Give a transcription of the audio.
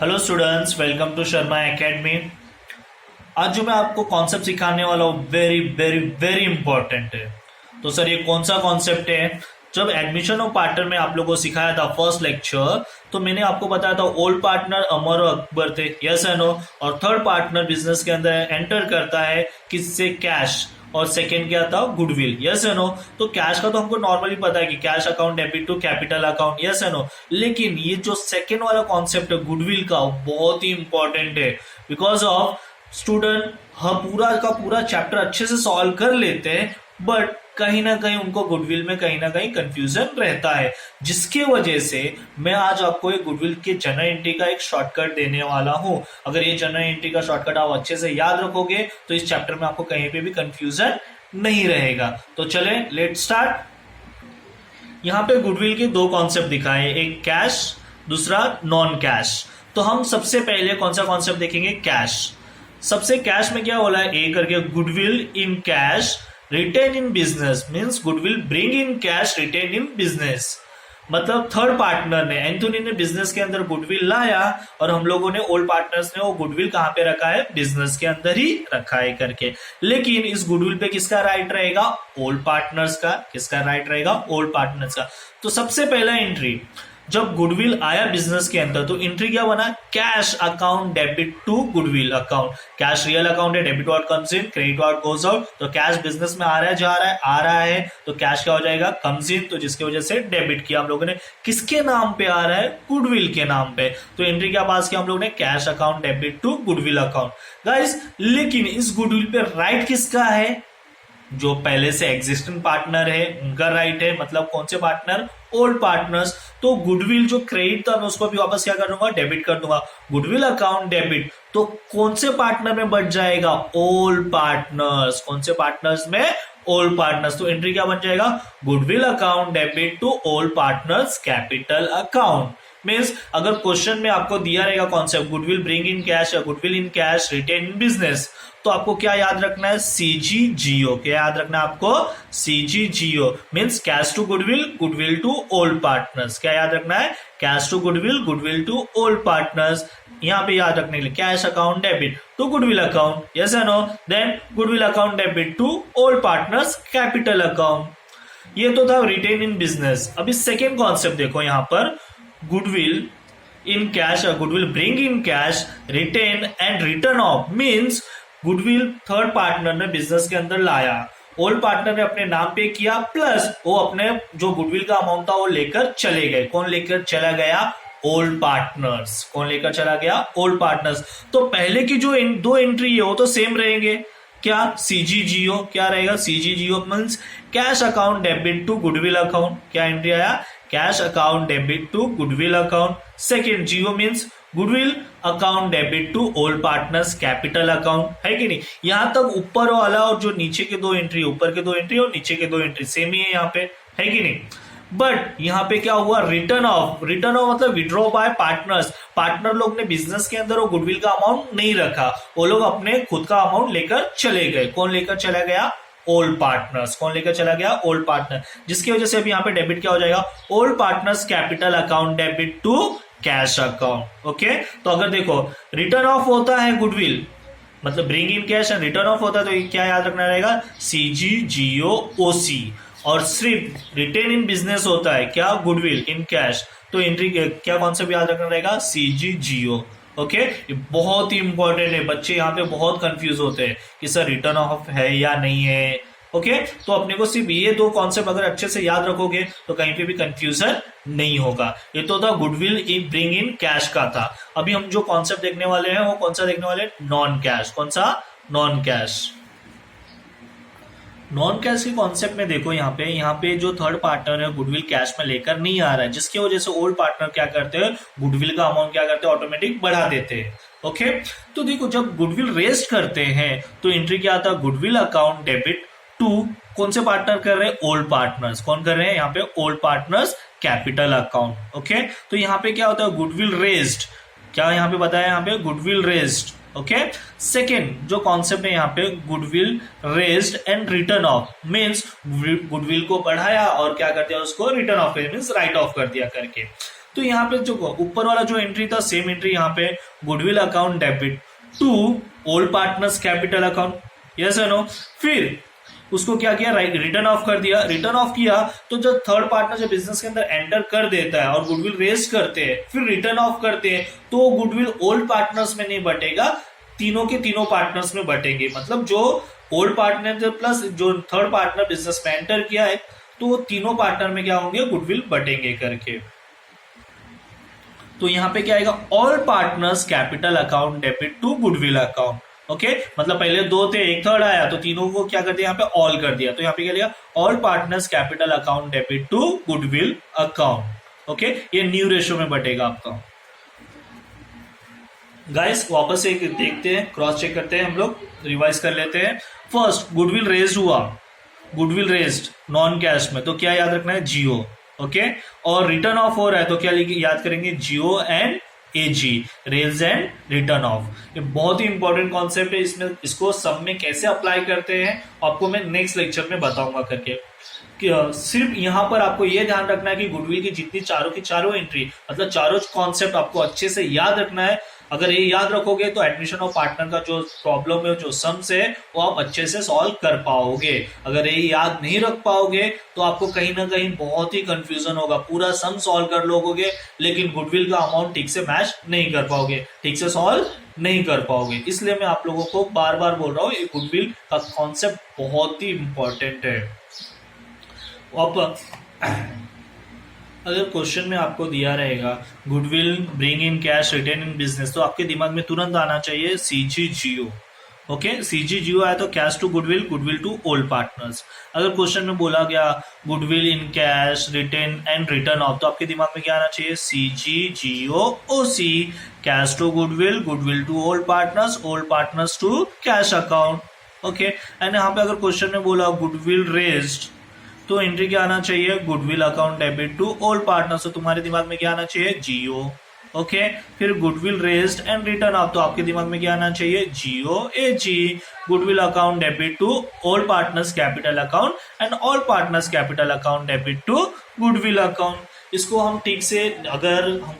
Hello students, welcome to Sharma academy. आज जो मैं आपको कॉन्सेप्ट सिखाने वाला हूँ वेरी वेरी वेरी इंपॉर्टेंट है। तो सर ये कौन सा कॉन्सेप्ट है? जब एडमिशन ऑफ पार्टनर में आप लोगों को सिखाया था फर्स्ट लेक्चर, तो मैंने आपको बताया था ओल्ड पार्टनर अमर और अकबर थे, यस एंड नो। और थर्ड पार्टनर बिजनेस के अंदर एंटर करता है किससे? कैश। और सेकेंड क्या था? Goodwill, yes and no. तो कैश का तो हमको नॉर्मली पता है कि cash account debit to capital account, yes and no. लेकिन ये जो सेकेंड वाला कॉन्सेप्ट है गुडविल का, बहुत ही इंपॉर्टेंट है। बिकॉज ऑफ स्टूडेंट पूरा का पूरा चैप्टर अच्छे से सॉल्व कर लेते हैं, बट कहीं ना कहीं उनको गुडविल में कहीं ना कहीं कंफ्यूजन रहता है, जिसके वजह से मैं आज आपको एक गुडविल के जनरल एंट्री का एक शॉर्टकट देने वाला हूं। अगर ये जनरल एंट्री का शॉर्टकट आप अच्छे से याद रखोगे तो इस चैप्टर में आपको कहीं पे भी कंफ्यूजन नहीं रहेगा। तो चले लेट स्टार्ट। यहाँ पे गुडविल के दो कॉन्सेप्ट दिखाए, एक कैश, दूसरा नॉन कैश। तो हम सबसे पहले कौन सा कॉन्सेप्ट देखेंगे? कैश। सबसे कैश में क्या बोला है? ए करके goodwill in cash retain in business, means goodwill bring in cash retain in business. मतलब थर्ड पार्टनर ने, एंथोनी ने बिजनेस के अंदर गुडविल लाया और हम लोगों ने ओल्ड पार्टनर्स ने वो गुडविल कहां पे रखा है? बिजनेस के अंदर ही रखा है करके। लेकिन इस गुडविल पे किसका राइट रहेगा? ओल्ड पार्टनर्स का। किसका राइट रहेगा? ओल्ड पार्टनर्स का। तो सबसे पहला एंट्री, जब गुडविल आया बिजनेस के अंदर तो एंट्री क्या बना? Cash account debit to goodwill account. Cash real account है, debit what comes in, credit what goes out. तो कैश बिजनेस में आ रहा है, जा रहा है, आ रहा है, तो कैश क्या हो जाएगा? Comes in. तो जिसकी वजह से डेबिट किया हम लोगों ने। किसके नाम पे आ रहा है? गुडविल के नाम पे। तो एंट्री क्या पास किया हम लोगों ने? Cash account debit to goodwill account. Guys, लेकिन इस गुडविल पे राइट किसका है? जो पहले से एग्जिस्टिंग पार्टनर है उनका राइट है। मतलब कौन से पार्टनर? Old partners. तो गुडविल जो क्रेडिट था मैं उसको भी वापस क्या कर दूंगा? डेबिट कर दूंगा। गुडविल अकाउंट डेबिट, तो कौन से पार्टनर में बच जाएगा? Old partners. कौन से पार्टनर्स में? Old partners. तो एंट्री क्या बन जाएगा? Goodwill account debit to old partners capital account. Means अगर क्वेश्चन में आपको दिया रहेगा concept goodwill bring in cash या goodwill in cash retain in business, तो आपको क्या याद रखना है? CGGO। क्या याद रखना है आपको? CGGO means cash to goodwill, goodwill to old partners. क्या याद रखना है? Cash to goodwill, goodwill to old partners. यहाँ पे याद रखने के लिए cash account debit to goodwill account, yes and no. Then goodwill account debit to old partners capital account. ये तो था रिटेन इन बिजनेस। अभी सेकेंड कॉन्सेप्ट देखो, यहाँ पर गुडविल इन कैश और goodwill bring in cash retained and return of, means goodwill third partner ने business के अंदर लाया, ओल्ड पार्टनर ने अपने नाम पे किया, प्लस वो अपने जो गुडविल का अमाउंट था वो लेकर चले गए। कौन लेकर चला गया? Old partners. कौन लेकर चला गया? Old partners. तो पहले की जो दो एंट्री है वो तो सेम रहेंगे। क्या? CGGO। क्या रहेगा? CGGO means cash account debit to goodwill account. क्या एंट्री आया? Cash account debit to goodwill account. Second GO means goodwill account debit to old partners capital account, है कि नहीं? यहां तक ऊपर वाला और जो नीचे के दो एंट्री, ऊपर के दो एंट्री और नीचे के दो एंट्री सेम ही है यहाँ पे, है कि नहीं? बट यहाँ पे क्या हुआ? Return of. रिटर्न ऑफ मतलब विड्रॉ बाय पार्टनर्स। पार्टनर लोग ने बिजनेस के अंदर वो गुडविल का अमाउंट नहीं रखा, वो लोग अपने खुद का अमाउंट लेकर चले गए। कौन लेकर चला गया? Old partners. कौन लेकर चला गया? Old partner. जिसकी वजह से अभी यहाँ पे डेबिट क्या हो जाएगा? Old partners capital account debit to cash account. Okay, तो अगर देखो रिटर्न ऑफ होता है गुडविल, मतलब bring in cash and return off होता है, तो क्या याद रखना रहेगा? CGGO-OC। और सिर्फ रिटेन इन बिजनेस होता है क्या? Goodwill in cash. तो एंट्री क्या कॉन्सेप्ट याद रखना रहेगा? CGGO। ओके, ये बहुत ही इंपॉर्टेंट है। बच्चे यहाँ पे बहुत कंफ्यूज होते हैं कि सर रिटर्न ऑफ है या नहीं है। ओके, तो अपने को सिर्फ ये दो कॉन्सेप्ट अगर अच्छे से याद रखोगे तो कहीं पे भी कंफ्यूजन नहीं होगा। ये तो था goodwill in bring in cash का था। अभी हम जो कॉन्सेप्ट देखने वाले हैं वो कौन सा देखने वाले हैं? Non cash. कौन सा? Non cash. नॉन कैश के कॉन्सेप्ट में देखो, यहाँ पे जो थर्ड पार्टनर है गुडविल कैश में लेकर नहीं आ रहा है, जिसकी वजह से ओल्ड पार्टनर क्या करते हैं? गुडविल का अमाउंट क्या करते हैं? ऑटोमेटिक बढ़ा देते हैं। ओके, तो देखो जब गुडविल रेस्ट करते हैं तो एंट्री क्या आता है? गुडविल अकाउंट डेबिट टू कौन से पार्टनर कर रहे हैं? Old partners. कौन कर रहे हैं यहाँ पे? Old partners capital account. Okay, तो यहाँ पे क्या होता है? Goodwill raised. क्या यहाँ पे बताया? यहाँ पे गुडविल रेस्ड। ओके, सेकेंड जो कॉन्सेप्ट है यहाँ पे goodwill raised and return of, means goodwill को बढ़ाया और क्या कर दिया? उसको return of means right of कर दिया करके। तो यहाँ पे जो ऊपर वाला जो एंट्री था सेम एंट्री यहाँ पे goodwill account debit to old partners capital account, yes और नो। फिर उसको क्या किया, रिटर्न ऑफ कर दिया। रिटर्न ऑफ किया तो जब थर्ड पार्टनर जब बिजनेस के अंदर एंटर कर देता है और गुडविल रेज करते हैं, फिर रिटर्न ऑफ करते हैं, तो गुडविल ओल्ड पार्टनर्स में नहीं बटेगा, तीनों के तीनों पार्टनर्स में बटेंगे। मतलब जो ओल्ड पार्टनर प्लस जो थर्ड पार्टनर बिजनेस में एंटर किया है, तो तीनों पार्टनर में क्या होंगे, गुडविल बटेंगे करके। तो यहाँ पे क्या आएगा, all partners capital account debit to goodwill account. Okay, मतलब पहले दो थे, एक थर्ड आया, तो तीनों को क्या कर दिया, यहाँ पे ऑल कर दिया। तो यहाँ पे क्या लिया, all partners capital account debit to goodwill account. Okay, ये न्यू रेशियो में बटेगा आपका। गाइस वापस एक देखते हैं, क्रॉस चेक करते हैं, हम लोग रिवाइज कर लेते हैं। फर्स्ट, गुडविल रेज हुआ, गुडविल रेज्ड नॉन कैश में, तो क्या याद रखना है, जियो। ओके, और रिटर्न ऑफ हो रहा है तो क्या याद करेंगे, जियो एंड एजी, रेज एंड रिटर्न ऑफ। ये बहुत ही इंपॉर्टेंट कॉन्सेप्ट है, इसमें इसको सब में कैसे अप्लाई करते हैं आपको मैं नेक्स्ट लेक्चर में बताऊंगा करके। सिर्फ यहाँ पर आपको ये ध्यान रखना है कि गुडविल की जितनी चारों की चारों एंट्री, मतलब चारों कॉन्सेप्ट आपको अच्छे से याद रखना है। अगर ये याद रखोगे तो एडमिशन ऑफ पार्टनर का जो प्रॉब्लम है, जो सम्स है, वो आप अच्छे से सॉल्व कर पाओगे। अगर ये याद नहीं रख पाओगे तो आपको कहीं ना कहीं बहुत ही कंफ्यूजन होगा। पूरा सम सॉल्व कर लोगे लेकिन गुडविल का अमाउंट ठीक से मैच नहीं कर पाओगे, ठीक से सॉल्व नहीं कर पाओगे। इसलिए मैं आप लोगों को बार बार बोल रहा हूँ, ये गुडविल का कॉन्सेप्ट बहुत ही इंपॉर्टेंट है। अब अगर क्वेश्चन में आपको दिया रहेगा goodwill bring in cash retain in business, तो आपके दिमाग में तुरंत आना चाहिए CGGO। ओके, CGGO आया तो cash to goodwill, goodwill to old partners. अगर क्वेश्चन में बोला गया goodwill in cash retained and return off, तो आपके दिमाग में क्या आना चाहिए, CGGOOC, cash to goodwill, goodwill to old partners to cash account. Okay, and यहाँ पे अगर क्वेश्चन में बोला गुडविल रेज्ड, तो एंट्री क्या आना चाहिए, goodwill account debit to old partners, तो तुम्हारे दिमाग में क्या आना चाहिए, जियो। ओके, फिर goodwill raised and return off, तो आपके दिमाग में क्या आना चाहिए, GOAG, goodwill account debit to old partners capital account and all partners capital account debit to goodwill account. इसको हम ठीक से अगर हम